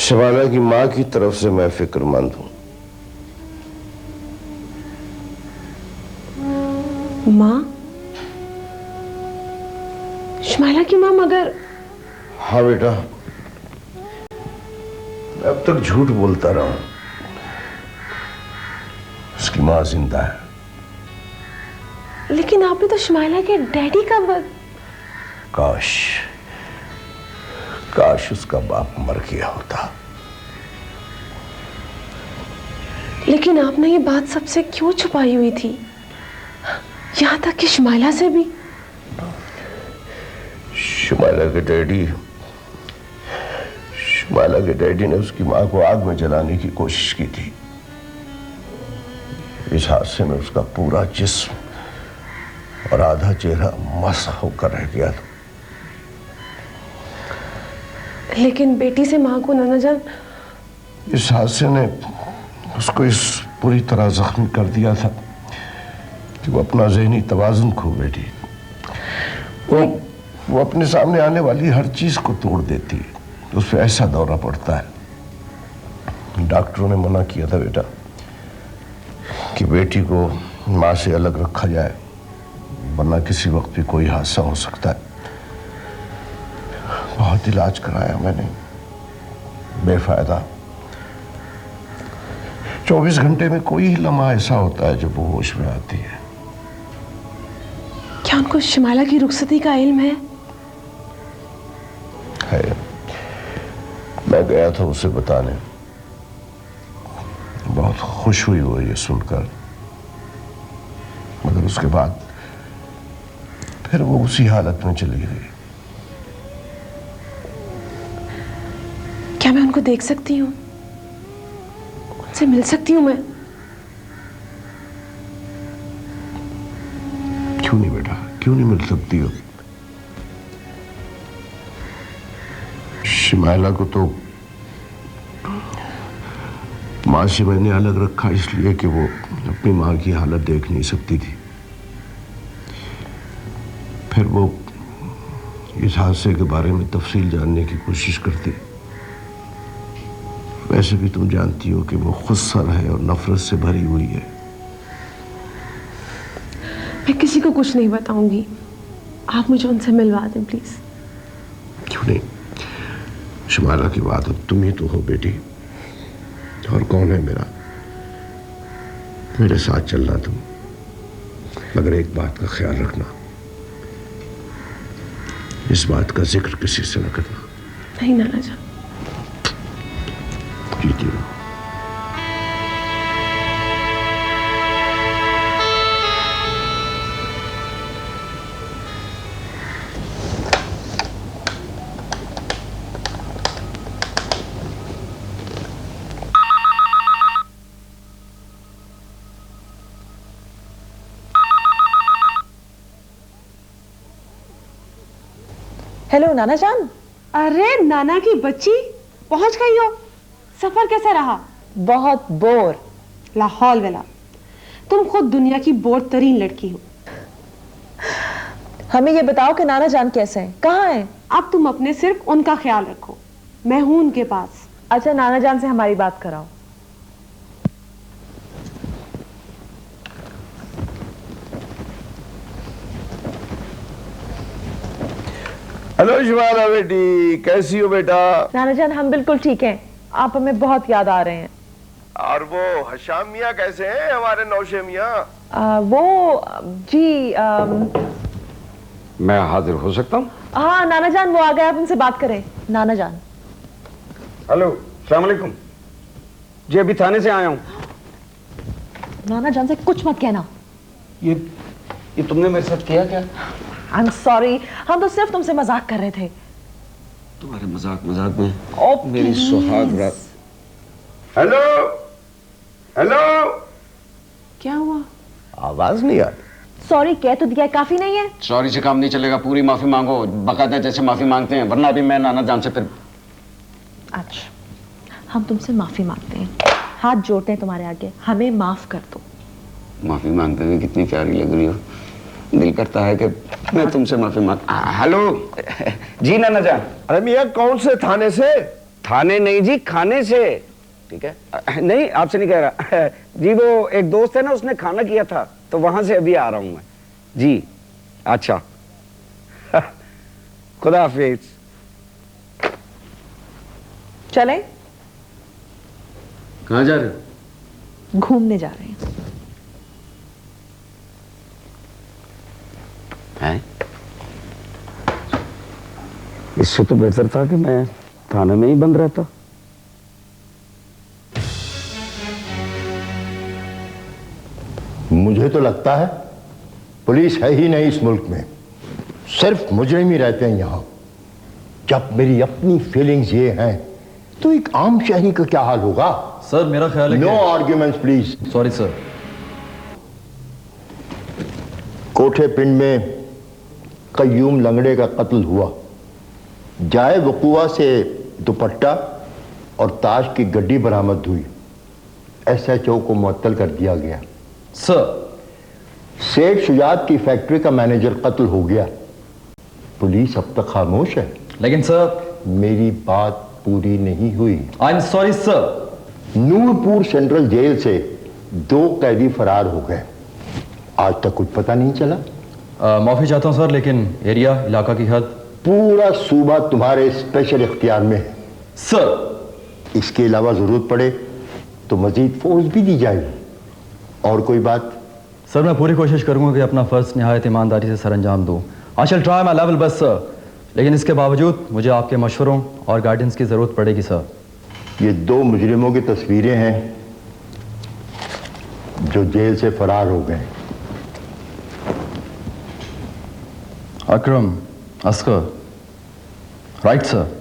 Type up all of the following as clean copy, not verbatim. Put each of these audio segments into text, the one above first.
शबाना की मां की तरफ से मैं फिक्रमंद हूं। मां? शमाइला की मां? मगर हाँ बेटा, मैं अब तक झूठ बोलता रहा हूं। उसकी मां जिंदा है। लेकिन आपने तो शमाइला के डैडी का काश काश उसका बाप मर गया होता। लेकिन आपने ये बात सबसे क्यों छुपाई हुई थी, यहां तक कि शमाइला से भी? शमाइला के डैडी ने उसकी मां को आग में जलाने की कोशिश की थी। इस हादसे में उसका पूरा जिस्म और आधा चेहरा मस्ख होकर रह गया था। लेकिन बेटी से मां को नाना जान। इस हादसे ने उसको इस पूरी तरह जख्मी कर दिया था कि वो अपना ज़हनी तवाज़ुन खो बैठी। वो अपने सामने आने वाली हर चीज को तोड़ देती है। उस पर ऐसा दौरा पड़ता है। डॉक्टरों ने मना किया था बेटा कि बेटी को मां से अलग रखा जाए, वरना किसी वक्त भी कोई हादसा हो सकता है। बहुत इलाज कराया मैंने, बेफायदा। 24 घंटे में कोई ही लम्हा ऐसा होता है जब वो होश में आती है। क्या उनको शमाइला की रुखसती का इल्म है? मैं गया था उसे बताने। बहुत खुश हुई वो ये सुनकर, मगर उसके बाद फिर वो उसी हालत में चली गई। क्या मैं उनको देख सकती हूँ? उनसे मिल सकती हूँ मैं? क्यों नहीं बेटा, क्यों नहीं मिल सकती हो? शमाइला को तो मां से मैंने अलग रखा इसलिए कि वो अपनी मां की हालत देख नहीं सकती थी। फिर वो इस हादसे के बारे में तफसील जानने की कोशिश करती। वैसे भी तुम जानती हो कि वो खुदसर है और नफरत से भरी हुई है। मैं किसी को कुछ नहीं बताऊंगी। आप मुझे उनसे मिलवा दें प्लीज। क्यों नहीं? शमाइला की बात अब तुम ही तो हो बेटी, और कौन है मेरा? मेरे साथ चलना तुम, मगर एक बात का ख्याल रखना, इस बात का जिक्र किसी से न करना। नहीं नाना जान। जीती रहो। हेलो नाना जान। अरे नाना की बच्ची, पहुंच गई हो? सफर कैसा रहा? बहुत बोर। लाहौल वाला, तुम खुद दुनिया की बोर तरीन लड़की हो। हमें ये बताओ कि नाना जान कैसे हैं, कहाँ हैं? अब तुम अपने सिर्फ उनका ख्याल रखो, मैं हूं उनके पास। अच्छा, नाना जान से हमारी बात कराओ। हेलो शमाइला बेटी, कैसी हो बेटा? नाना जान हम बिल्कुल ठीक हैं, आप हमें बहुत याद आ रहे हैं। और वो हशाम मियाँ कैसे हैं, हमारे नौशे मियाँ? वो जी मैं हाजिर हो सकता हूँ? हाँ नाना जान वो आ गए, आप उनसे बात करें। नाना जान। हेलो, अस्सलाम वालेकुम जी, अभी थाने से आया हूँ। नाना जान से कुछ मत कहना। ये तुमने मेरे साथ किया क्या? आई एम सॉरी, हम तो सिर्फ तुमसे मजाक कर रहे थे। तुम्हारे मजाक में ओ मेरी सुहाग रात। हेलो हेलो, क्या हुआ? आवाज नहीं आ रही। सॉरी कह तो दिया, काफी नहीं है? सॉरी से काम नहीं चलेगा, पूरी माफी मांगो, बकायदा जैसे माफी मांगते हैं, वरना अभी मैं नाना जान से फिर। अच्छा, हम तुमसे माफी मांगते हैं, हाथ जोड़ते हैं तुम्हारे आगे, हमें माफ कर दो। माफी मांगते हुए कितनी प्यारी लग रही हो, दिल करता है कि मैं तुमसे माफी मांग। हेलो जी नाना जान। अरे मियाँ, कौन से थाने से? थाने नहीं जी, खाने से। ठीक है, नहीं आपसे नहीं कह रहा जी, वो एक दोस्त है ना, उसने खाना किया था तो वहां से अभी आ रहा हूं मैं जी। अच्छा खुदा हाफिज। चले, कहाँ जा रहे हो? घूमने जा रहे हैं। हैं? इससे तो बेहतर था कि मैं थाने में ही बंद रहता। मुझे तो लगता है पुलिस है ही नहीं इस मुल्क में, सिर्फ मुजरिम ही रहते हैं यहां। जब मेरी अपनी फीलिंग्स ये हैं तो एक आम शहरी का क्या हाल होगा? सर मेरा ख्याल है no arguments please. Sorry sir. Kothe पिंड में कयूम लंगड़े का कत्ल हुआ। जाए वकुआ से दुपट्टा और ताश की गड्डी बरामद हुई। SHO को मुअत्तल कर दिया गया। सर सेठ शुजात की फैक्ट्री का मैनेजर कत्ल हो गया। पुलिस अब तक खामोश है। लेकिन सर मेरी बात पूरी नहीं हुई। I am sorry sir. Noorpur central jail से 2 कैदी फरार हो गए। आज तक कुछ पता नहीं चला। माफी चाहता हूं सर, लेकिन एरिया इलाका की हद पूरा सूबा तुम्हारे स्पेशल इख्तियार में है सर। इसके अलावा जरूरत पड़े तो मजीद फोर्स भी दी जाएगी। और कोई बात? सर मैं पूरी कोशिश करूंगा कि अपना फर्ज निहायत ईमानदारी से सर अंजाम दूं। I shall try my level best sir, लेकिन इसके बावजूद मुझे आपके मशवरों और गाइडेंस की जरूरत पड़ेगी सर। ये 2 मुजरिमों की तस्वीरें हैं जो जेल से फरार हो गए। अकरम, असगर, राइट सर।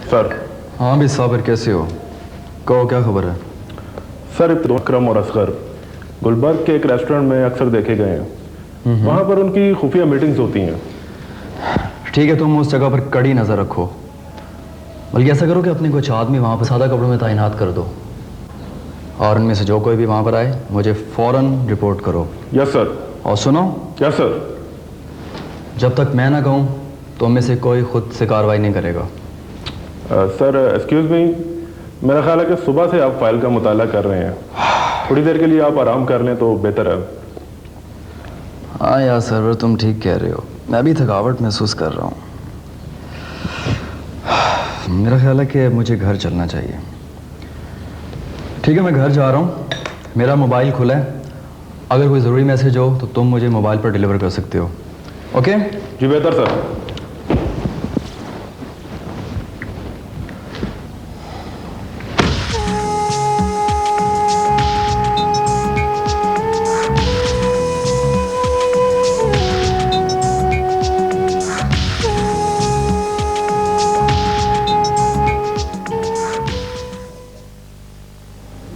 सर। हाँ भी साबिर, कैसे हो? कहो क्या खबर है? सर अकरम और असगर गुलबर्ग के एक रेस्टोरेंट में अक्सर देखे गए हैं। वहां पर उनकी खुफिया मीटिंग्स होती हैं। ठीक है, तुम उस जगह पर कड़ी नजर रखो। बल्कि ऐसा करो कि अपने कुछ आदमी वहां पर सादा कपड़ों में तैनात कर दो, और उनमें से जो कोई भी वहां पर आए मुझे फौरन रिपोर्ट करो। Yes sir. और सुनो, यस सर। जब तक मैं ना कहूं तो उनमें से कोई खुद से कार्रवाई नहीं करेगा। सर एक्सक्यूज मी, मेरा ख्याल है कि सुबह से आप फाइल का मुताला कर रहे हैं। थोड़ी देर के लिए आप आराम कर लें तो बेहतर है। हाँ यार सरवर, तुम ठीक कह रहे हो। मैं भी थकावट महसूस कर रहा हूँ। मेरा ख्याल है कि मुझे घर चलना चाहिए। ठीक है, मैं घर जा रहा हूँ। मेरा मोबाइल खुला है, अगर कोई ज़रूरी मैसेज हो तो तुम मुझे मोबाइल पर डिलीवर कर सकते हो। ओके? जी बेहतर सर।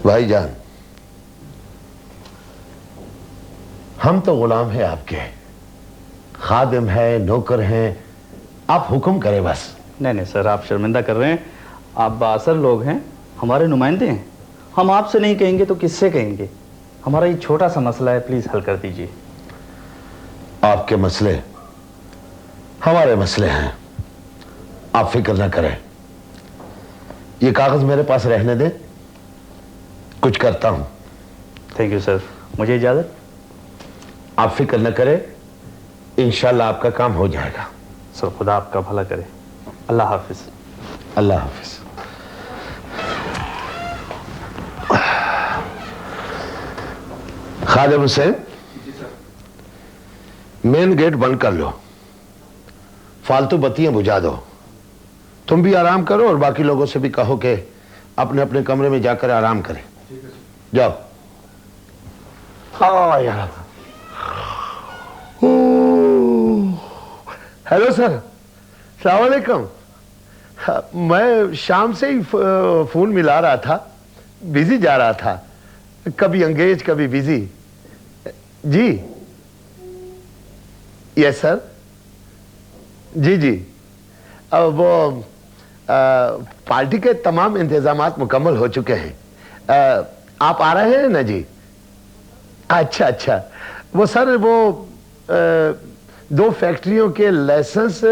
भाईजान, हम तो गुलाम हैं आपके, खादिम हैं, नौकर हैं, आप हुक्म करें बस। नहीं सर, आप शर्मिंदा कर रहे हैं। आप बासर लोग हैं, हमारे नुमाइंदे हैं। हम आपसे नहीं कहेंगे तो किससे कहेंगे? हमारा ये छोटा सा मसला है, प्लीज हल कर दीजिए। आपके मसले हमारे मसले हैं, आप फिक्र ना करें। ये कागज मेरे पास रहने दे, कुछ करता हूं। थैंक यू सर, मुझे इजाज़त। आप फिक्र न करें, इंशाल्लाह आपका काम हो जाएगा। सर खुदा आपका भला करे। अल्लाह हाफिज। अल्लाह हाफिज। खादिम हुसैन, मेन गेट बंद कर लो, फालतू बत्तियां बुझा दो। तुम भी आराम करो और बाकी लोगों से भी कहो कि अपने अपने कमरे में जाकर आराम करें। जाओ। हाँ यार। हेलो सर, अस्सलाम वालेकुम। मैं शाम से ही फोन मिला रहा था, बिजी जा रहा था, कभी एंगेज कभी बिजी। जी यस सर। जी जी, अब वो पार्टी के तमाम इंतजामात मुकम्मल हो चुके हैं। आप आ रहे हैं ना जी? अच्छा अच्छा, वो सर वो 2 फैक्ट्रियों के लाइसेंस।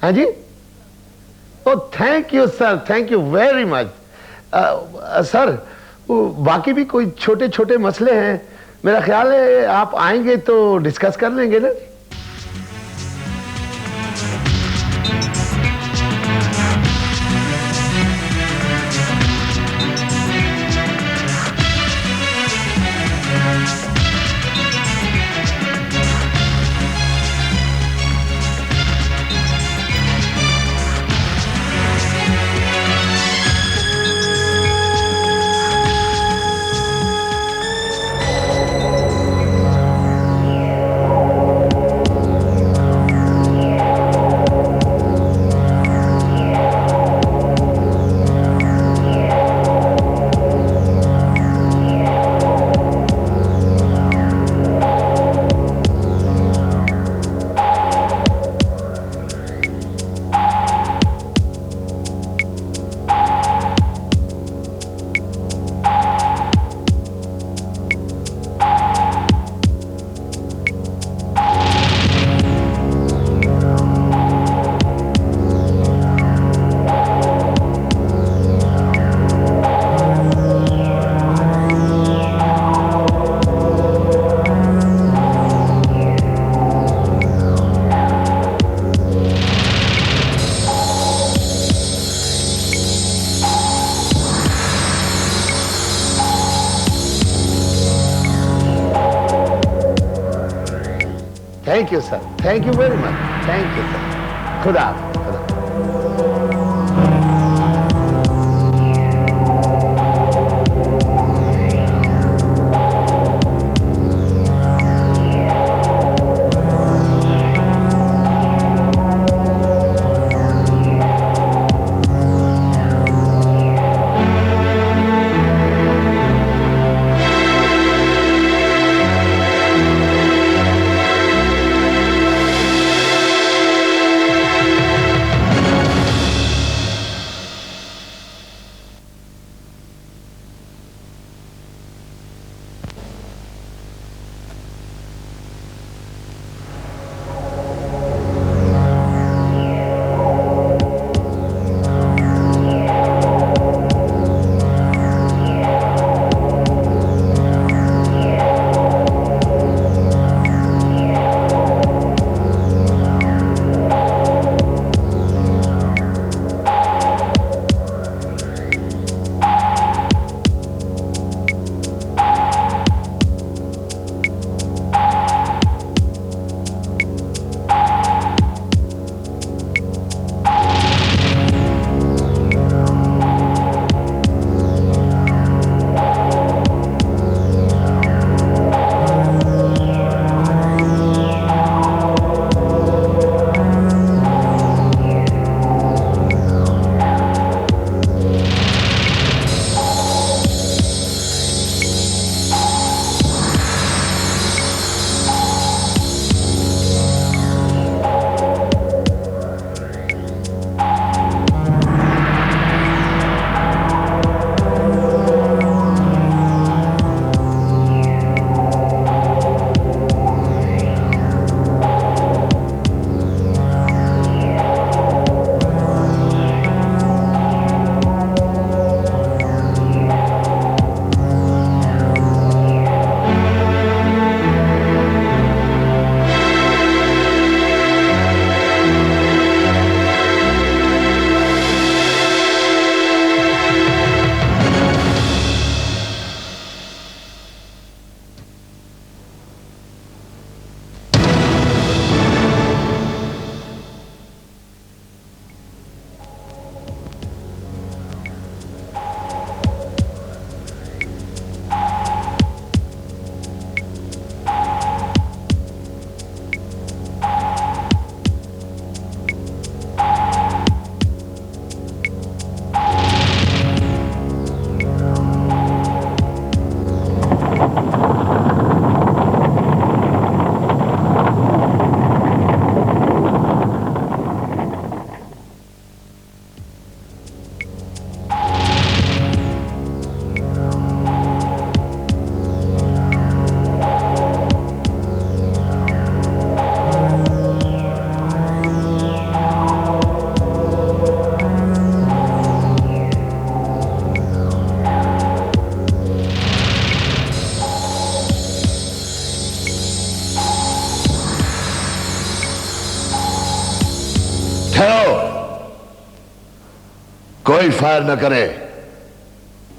हाँ जी। Oh thank you sir, thank you very much. Sir बाकी भी कोई छोटे छोटे मसले हैं, मेरा ख्याल है आप आएंगे तो डिस्कस कर लेंगे ना। Thank you sir, thank you very much, thank you sir. खुदा खुदा। कोई फायर न करे।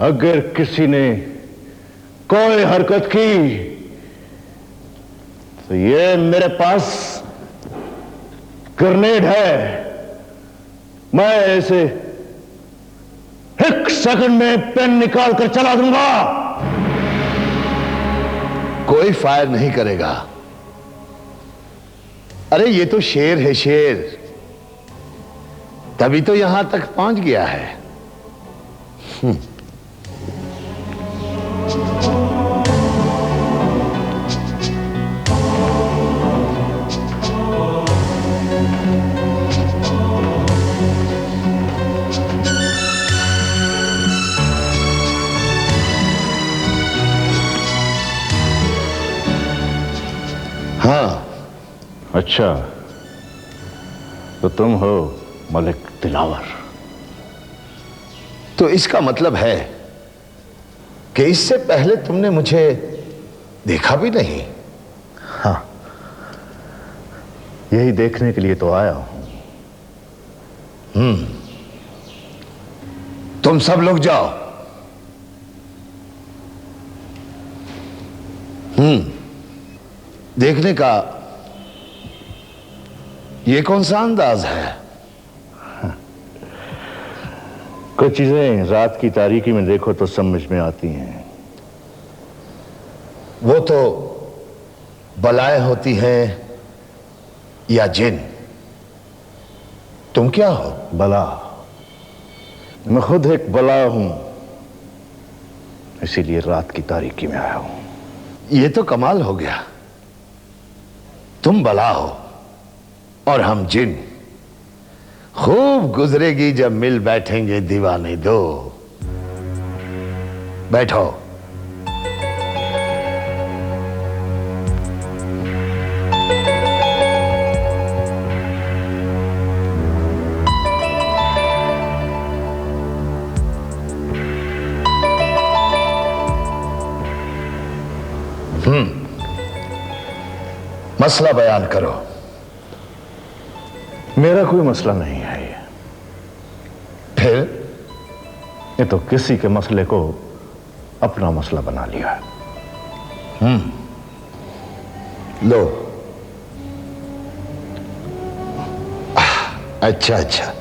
अगर किसी ने कोई हरकत की तो ये मेरे पास ग्रेनेड है, मैं इसे 1 सेकंड में पेन निकाल कर चला दूंगा। कोई फायर नहीं करेगा। अरे ये तो शेर है, शेर, तभी तो यहां तक पहुंच गया है। हाँ। अच्छा, तो तुम हो मलिक दिलावर। तो इसका मतलब है कि इससे पहले तुमने मुझे देखा भी नहीं। हाँ, यही देखने के लिए तो आया हूं। तुम सब लोग जाओ। देखने का ये कौन सा अंदाज है? कुछ चीजें रात की तारीकी में देखो तो समझ में आती हैं। वो तो बलाएं होती हैं या जिन। तुम क्या हो? बला। मैं खुद एक बला हूं, इसीलिए रात की तारीकी में आया हूं। ये तो कमाल हो गया। तुम बला हो और हम जिन। खूब गुजरेगी जब मिल बैठेंगे दीवाने दो। बैठो। मसला बयान करो। मेरा कोई मसला नहीं है ये। फिर? ये तो किसी के मसले को अपना मसला बना लिया है। लो। अच्छा अच्छा,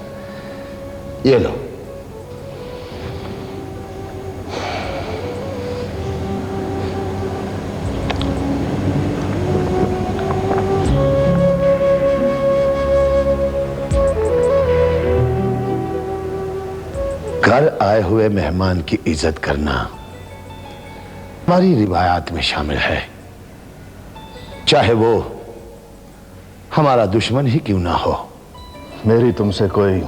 ये लो। घर आए हुए मेहमान की इज्जत करना हमारी रिवायात में शामिल है, चाहे वो हमारा दुश्मन ही क्यों ना हो। मेरी तुमसे कोई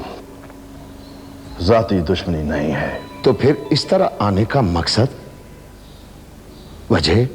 जाती दुश्मनी नहीं है। तो फिर इस तरह आने का मकसद, वजह?